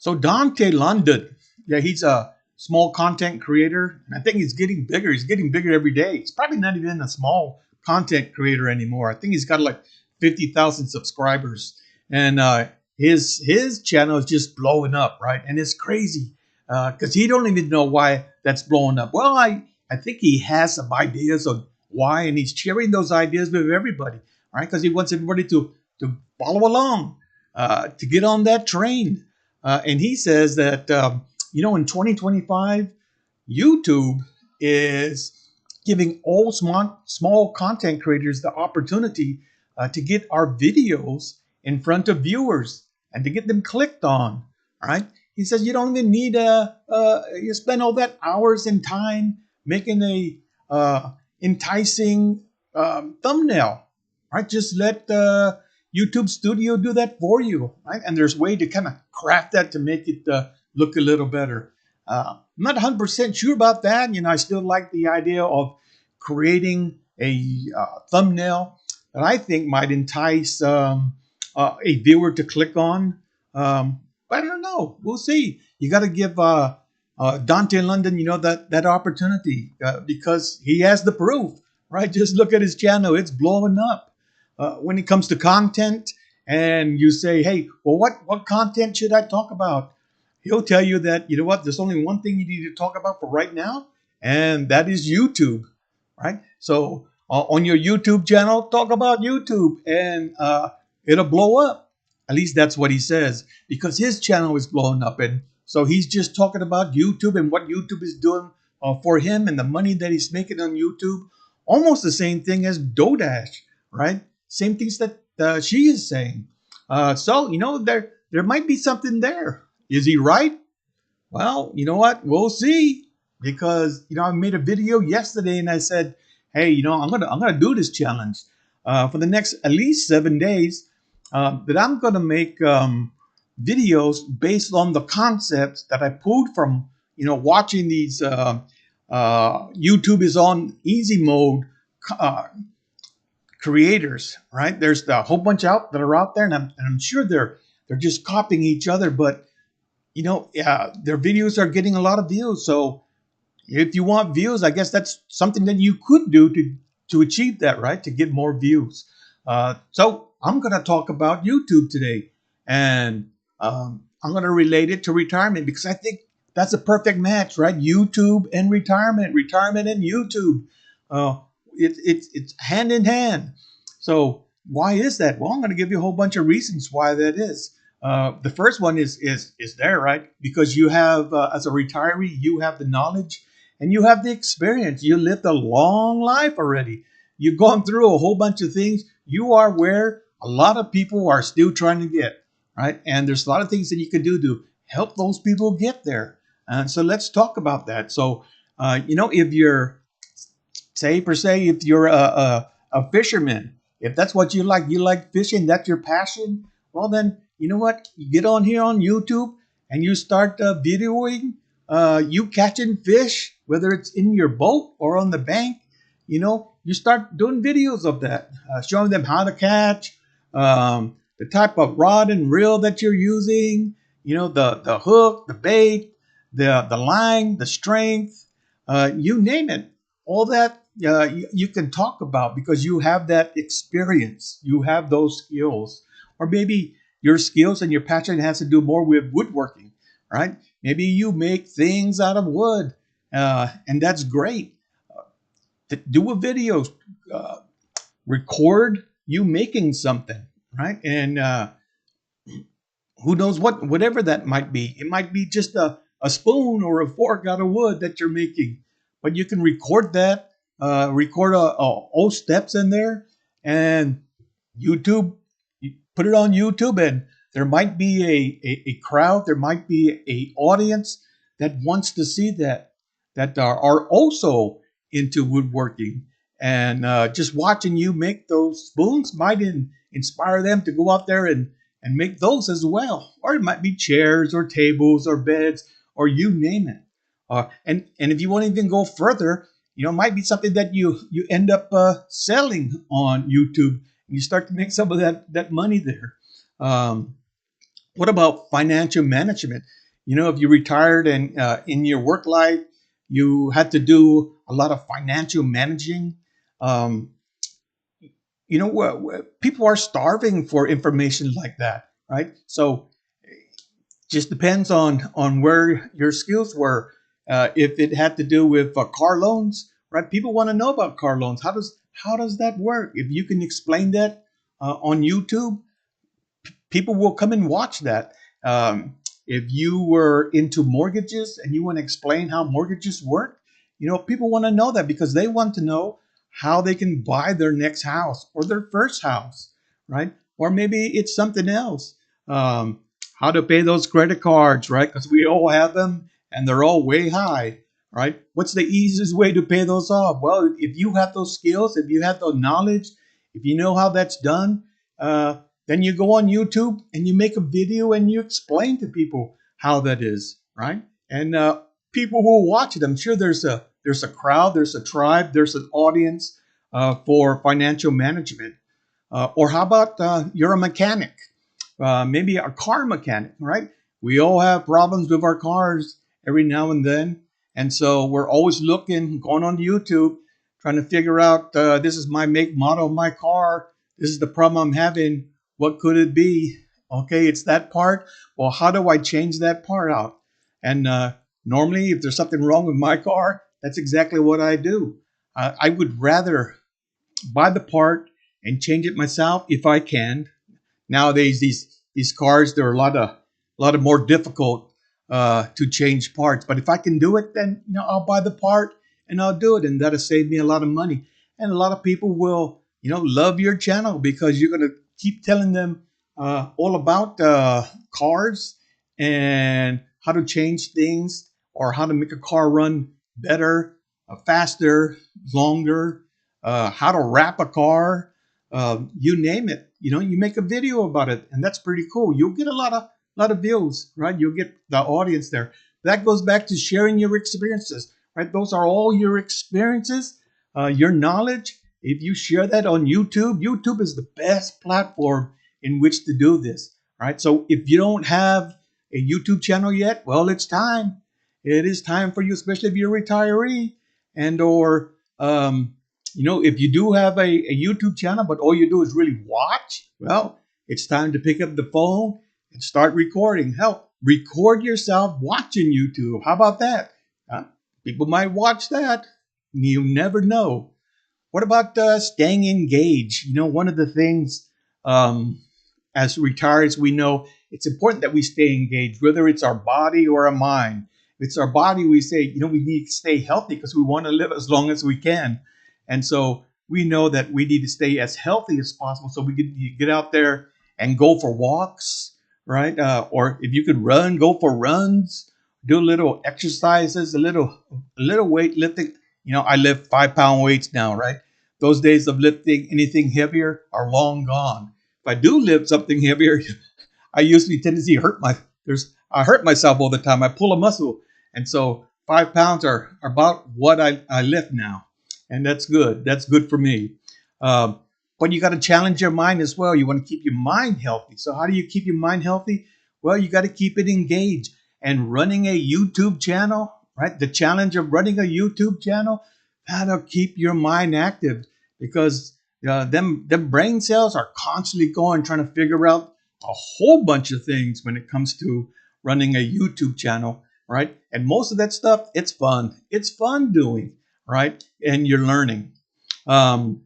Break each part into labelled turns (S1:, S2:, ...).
S1: So Dante London, yeah, he's a small content creator, and I think he's getting bigger. He's getting bigger every day. He's probably not even a small content creator anymore. I think he's got like 50,000 subscribers, and his channel is just blowing up, right? And it's crazy because he don't even know why that's blowing up. Well, I think he has some ideas of why, and he's sharing those ideas with everybody, right? Because he wants everybody to follow along, to get on that train. And he says that, in 2025, YouTube is giving all small content creators the opportunity to get our videos in front of viewers and to get them clicked on. All right. He says you don't even need you spend all that hours and time making a enticing thumbnail. Right. Just let YouTube Studio do that for you, right? And there's a way to kind of craft that to make it look a little better. I'm not 100% sure about that. I still like the idea of creating a thumbnail that I think might entice a viewer to click on. But I don't know. We'll see. You got to give Dante London, that opportunity because he has the proof, right? Just look at his channel; it's blowing up. When it comes to content, and you say, "Hey, well, what content should I talk about?" He'll tell you that there's only one thing you need to talk about for right now, and that is YouTube, right? So on your YouTube channel, talk about YouTube, and it'll blow up. At least that's what he says, because his channel is blowing up, and so he's just talking about YouTube and what YouTube is doing for him and the money that he's making on YouTube. Almost the same thing as DoorDash, right? Same things that she is saying. So there might be something there. Is he right? Well, you know what? We'll see. Because I made a video yesterday and I said, hey, I'm gonna do this challenge for the next at least 7 days. That I'm gonna make videos based on the concepts that I pulled from watching these YouTube is on easy mode uh, creators, right? There's a whole bunch out that are out there, and I'm sure they're just copying each other, but their videos are getting a lot of views. So if you want views, I guess that's something that you could do to achieve that, right? To get more views. So I'm going to talk about YouTube today, and I'm going to relate it to retirement because I think that's a perfect match, right? YouTube and retirement and YouTube. Uh, it's hand in hand. So why is that? Well, I'm going to give you a whole bunch of reasons why that is. The first one is there, right? Because you have, as a retiree, you have the knowledge and you have the experience. You lived a long life already. You've gone through a whole bunch of things. You are where a lot of people are still trying to get, right? And there's a lot of things that you can do to help those people get there. And so let's talk about that. So, if you're, say, per se, if you're a fisherman, if that's what you like fishing, that's your passion, well, then, you know what? You get on here on YouTube and you start videoing you catching fish, whether it's in your boat or on the bank. You start doing videos of that, showing them how to catch, the type of rod and reel that you're using, the hook, the bait, the line, the strength, you name it. All that you can talk about because you have that experience. You have those skills. Or maybe your skills and your passion has to do more with woodworking, right? Maybe you make things out of wood, and that's great. Do a video, uh, record you making something, right? And who knows whatever that might be. It might be just a spoon or a fork out of wood that you're making, but you can record that, record all steps in there, and YouTube, you put it on YouTube, and there might be a crowd, there might be a audience that wants to see that are also into woodworking, and just watching you make those spoons might inspire them to go out there and make those as well. Or it might be chairs or tables or beds or you name it. And if you want to even go further, it might be something that you end up selling on YouTube. And you start to make some of that money there. Um, What about financial management? If you retired and in your work life, you had to do a lot of financial managing. Um, people are starving for information like that, right? So just depends on where your skills were. If it had to do with car loans, right? People want to know about car loans. How does that work? If you can explain that on YouTube, people will come and watch that. If you were into mortgages and you want to explain how mortgages work, people want to know that because they want to know how they can buy their next house or their first house, right? Or maybe it's something else. Um, how to pay those credit cards, right? Because we all have them and they're all way high, right? What's the easiest way to pay those off? Well, if you have those skills, if you have the knowledge, if you know how that's done, uh, then you go on YouTube and you make a video and you explain to people how that is, right? And people will watch it. I'm sure there's a crowd, there's a tribe, there's an audience for financial management. Or how about you're a mechanic, maybe a car mechanic, right? We all have problems with our cars every now and then, and so we're always looking, going on YouTube, trying to figure out this is my make, model of my car. This is the problem I'm having. What could it be? Okay, it's that part. Well, how do I change that part out? And normally, if there's something wrong with my car, that's exactly what I do. I would rather buy the part and change it myself if I can. Nowadays, these cars, they're a lot of more difficult to change parts. But if I can do it, then I'll buy the part and I'll do it, and that'll save me a lot of money. And a lot of people will love your channel because you're gonna keep telling them all about cars and how to change things or how to make a car run better, faster, longer, how to wrap a car, you name it. You make a video about it, and that's pretty cool. You'll get a lot of views, right? You'll get the audience there. That goes back to sharing your experiences, right? Those are all your experiences, your knowledge. If you share that on YouTube, YouTube is the best platform in which to do this, right? So if you don't have a YouTube channel yet, well, it's time. It is time for you, especially if you're a retiree and or if you do have a YouTube channel, but all you do is really watch, well, it's time to pick up the phone and start recording. Hell, record yourself watching YouTube. How about that? Uh, People might watch that. You never know. What about staying engaged? One of the things um, as retirees, we know it's important that we stay engaged, whether it's our body or our mind. If it's our body, we say, we need to stay healthy because we want to live as long as we can. And so we know that we need to stay as healthy as possible. So we can get out there and go for walks, right? Or if you could run, go for runs, do little exercises, a little weight lifting. I lift 5 pound weights now, right? Those days of lifting anything heavier are long gone. If I do lift something heavier, I usually tendency to I hurt myself all the time. I pull a muscle, and so 5 pounds are about what I lift now, and that's good. That's good for me. Um, but you got to challenge your mind as well. You want to keep your mind healthy. So how do you keep your mind healthy? Well, you got to keep it engaged. And running a YouTube channel, right? The challenge of running a YouTube channel, that'll keep your mind active because them brain cells are constantly going trying to figure out a whole bunch of things when it comes to running a YouTube channel, right? And most of that stuff, it's fun. It's fun doing, right? And you're learning. Um,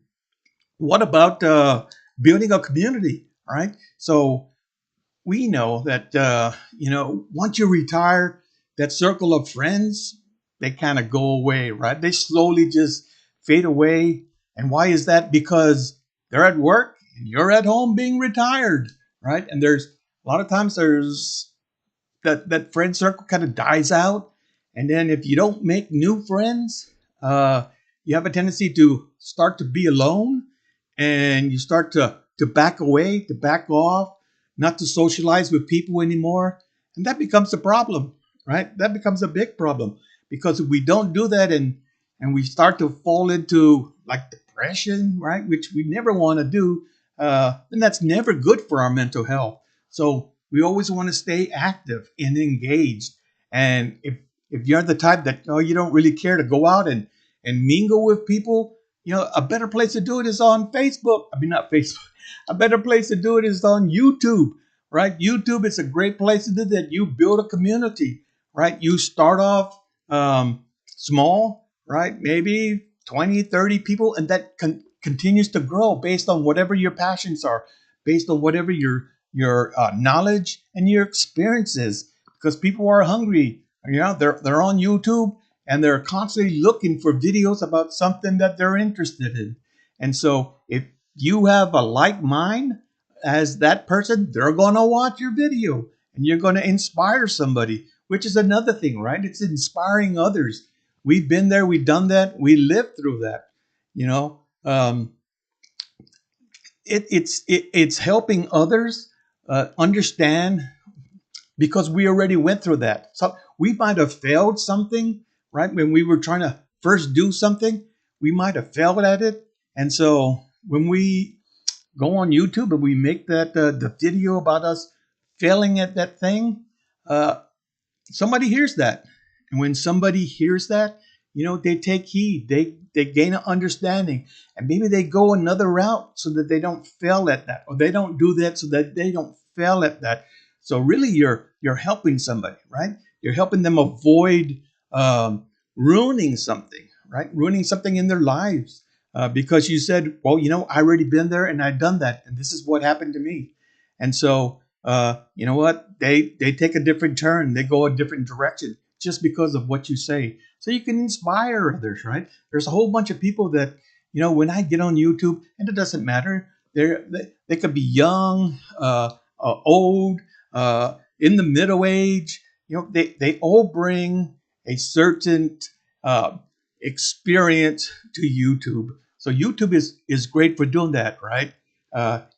S1: what about building a community, right? So we know that once you retire, that circle of friends, they kind of go away, right? They slowly just fade away. And why is that? Because they're at work and you're at home being retired, right? And there's a lot of times there's that friend circle kind of dies out. And then if you don't make new friends, uh, you have a tendency to start to be alone, and you start to back away, to back off, not to socialize with people anymore. And that becomes a problem, right? That becomes a big problem because if we don't do that and we start to fall into like depression, right, which we never want to do, then that's never good for our mental health. So we always want to stay active and engaged. And if you're the type that, oh, you don't really care to go out and mingle with people, a better place to do it is on Facebook. I mean, not Facebook. A better place to do it is on YouTube, right? YouTube is a great place to do that. You build a community, right? You start off small, right? Maybe 20, 30 people, and that continues to grow based on whatever your passions are, based on whatever your knowledge and your experiences. Because people are hungry, they're on YouTube and they're constantly looking for videos about something that they're interested in. And so, if you have a like mind as that person, they're gonna watch your video and you're gonna inspire somebody, which is another thing, right? It's inspiring others. We've been there, we've done that, we lived through that. You know, it's helping others understand because we already went through that. So we might have failed something, right? When we were trying to first do something, we might have failed at it. And so when we go on YouTube and we make that the video about us failing at that thing, uh, somebody hears that. And when somebody hears that, they take heed, they gain an understanding, and maybe they go another route so that they don't fail at that, or they don't do that so that they don't fail at that. So really, you're helping somebody, right? You're helping them avoid ruining something, right? Ruining something in their lives because you said, well, I already been there and I've done that, and this is what happened to me. And so, you know what? They take a different turn. They go a different direction just because of what you say. So you can inspire others, right? There's a whole bunch of people that, when I get on YouTube, and it doesn't matter, they could be young, old, in the middle age. They all bring a certain uh, experience to YouTube. So YouTube is great for doing that, right?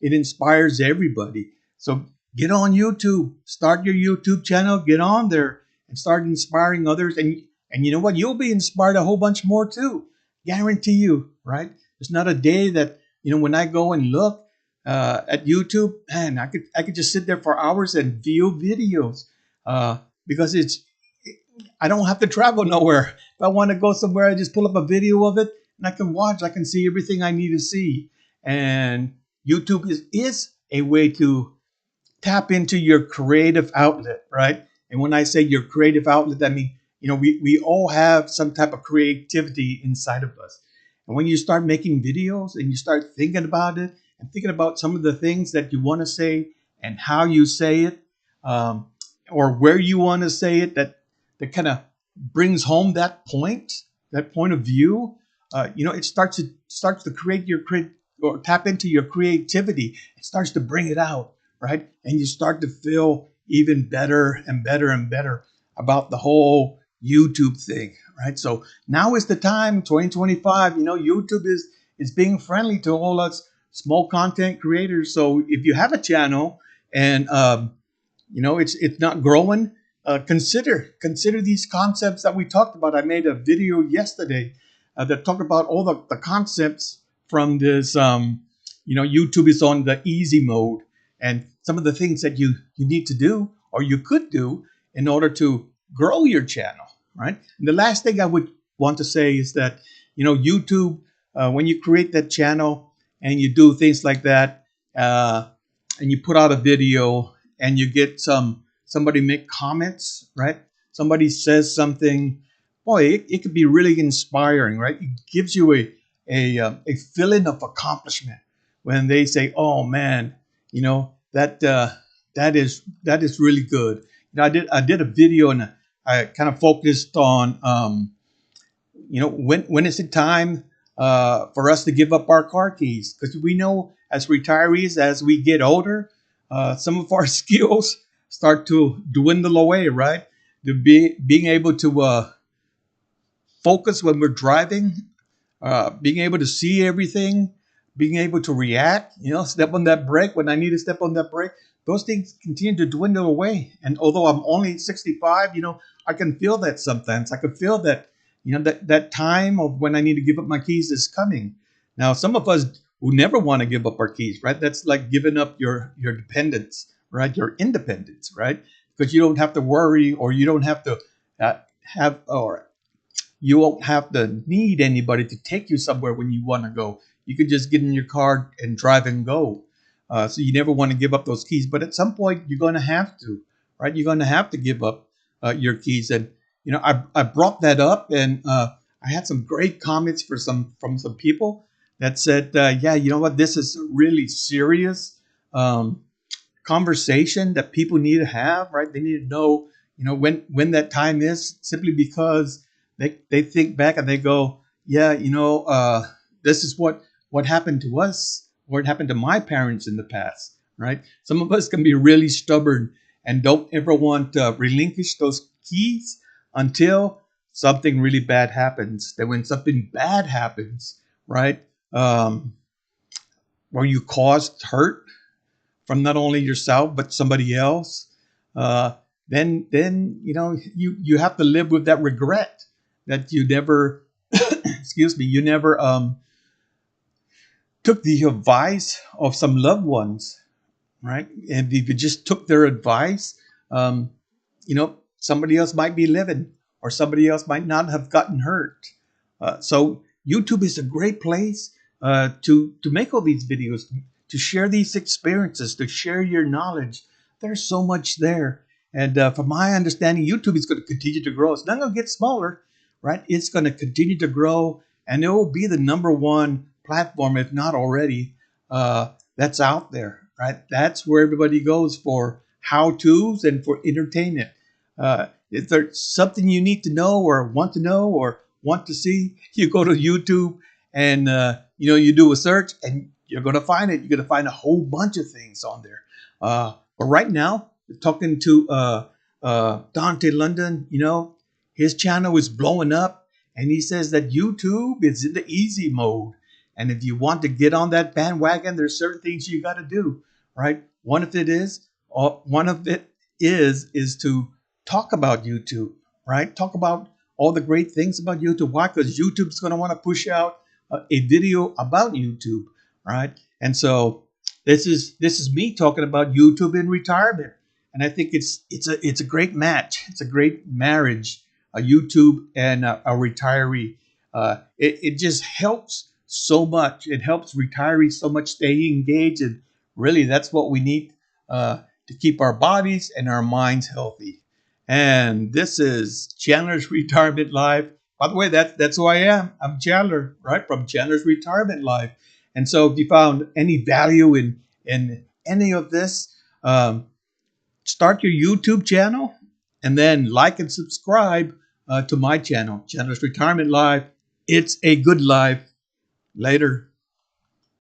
S1: It inspires everybody. So get on YouTube, start your YouTube channel, get on there and start inspiring others. And you know what? You'll be inspired a whole bunch more too. Guarantee you, right? There's not a day that, when I go and look at YouTube, man, I could just sit there for hours and view videos because I don't have to travel nowhere. If I want to go somewhere, I just pull up a video of it and I can watch. I can see everything I need to see. And YouTube is a way to tap into your creative outlet, right? And when I say your creative outlet, I mean, we all have some type of creativity inside of us. And when you start making videos and you start thinking about it and thinking about some of the things that you want to say and how you say it, um, or where you want to say it, that kind of brings home that point of view. It starts to create or tap into your creativity. It starts to bring it out, right? And you start to feel even better and better and better about the whole YouTube thing, right? So now is the time, 2025. YouTube is being friendly to all us small content creators. So if you have a channel and it's not growing, consider these concepts that we talked about. I made a video yesterday that talked about all the concepts from this. YouTube is on the easy mode, and some of the things that you need to do or you could do in order to grow your channel, right? And the last thing I would want to say is that YouTube, when you create that channel and you do things like that, and you put out a video and you get somebody make comments, right? Somebody says something, boy, it could be really inspiring, right? It gives you a feeling of accomplishment when they say, "Oh man, that is really good." I did a video and I kind of focused on when is it time for us to give up our car keys? Because we know as retirees, as we get older, some of our skills start to dwindle away, right? Being able to focus when we're driving, being able to see everything, being able to react, step on that brake when I need to step on that brake. Those things continue to dwindle away. And although I'm only 65, I can feel that sometimes. I can feel that, that time of when I need to give up my keys is coming. Now, some of us who never want to give up our keys, right? That's like giving up your dependence, right? Your independence, right? Because you don't have to worry, or you don't have to have, or you won't have to need anybody to take you somewhere when you want to go. You can just get in your car and drive and go. So you never want to give up those keys, but at some point you're going to have to, right? You're going to have to give up your keys. And I brought that up, and I had some great comments from some people that said, yeah, you know what, this is a really serious um, conversation that people need to have, right? They need to know, when that time is, simply because they think back and they go, yeah, this is what happened to us, or it happened to my parents in the past, right? Some of us can be really stubborn and don't ever want to relinquish those keys until something really bad happens. Then when something bad happens, right, where you caused hurt from not only yourself but somebody else, uh, then you have to live with that regret that you never excuse me, you never took the advice of some loved ones, right? And if you just took their advice, um, somebody else might be living, or somebody else might not have gotten hurt. So YouTube is a great place to make all these videos, to share these experiences, to share your knowledge. There's so much there. And from my understanding, YouTube is going to continue to grow. It's not going to get smaller, right? It's going to continue to grow, and it will be the number one platform, if not already, that's out there, right? That's where everybody goes for how-tos and for entertainment. If there's something you need to know, or want to see, you go to YouTube, and you do a search, and you're going to find it. You're going to find a whole bunch of things on there. But right now, talking to Dante London, his channel is blowing up, and he says that YouTube is in the easy mode. And if you want to get on that bandwagon, there's certain things you got to do, right? One of it is to talk about YouTube, right? Talk about all the great things about YouTube. Why? Because YouTube's going to want to push out a video about YouTube, right? And so this is me talking about YouTube in retirement, and I think it's a great match. It's a great marriage, a YouTube and a retiree. It just helps so much. It helps retirees so much stay engaged, and really that's what we need to keep our bodies and our minds healthy. And this is Chandler's Retirement Live. By the way, that's who I am. I'm Chandler, right, from Chandler's Retirement Live. And so if you found any value in any of this, start your YouTube channel, and then like and subscribe to my channel, Chandler's Retirement Live. It's a good life. Later.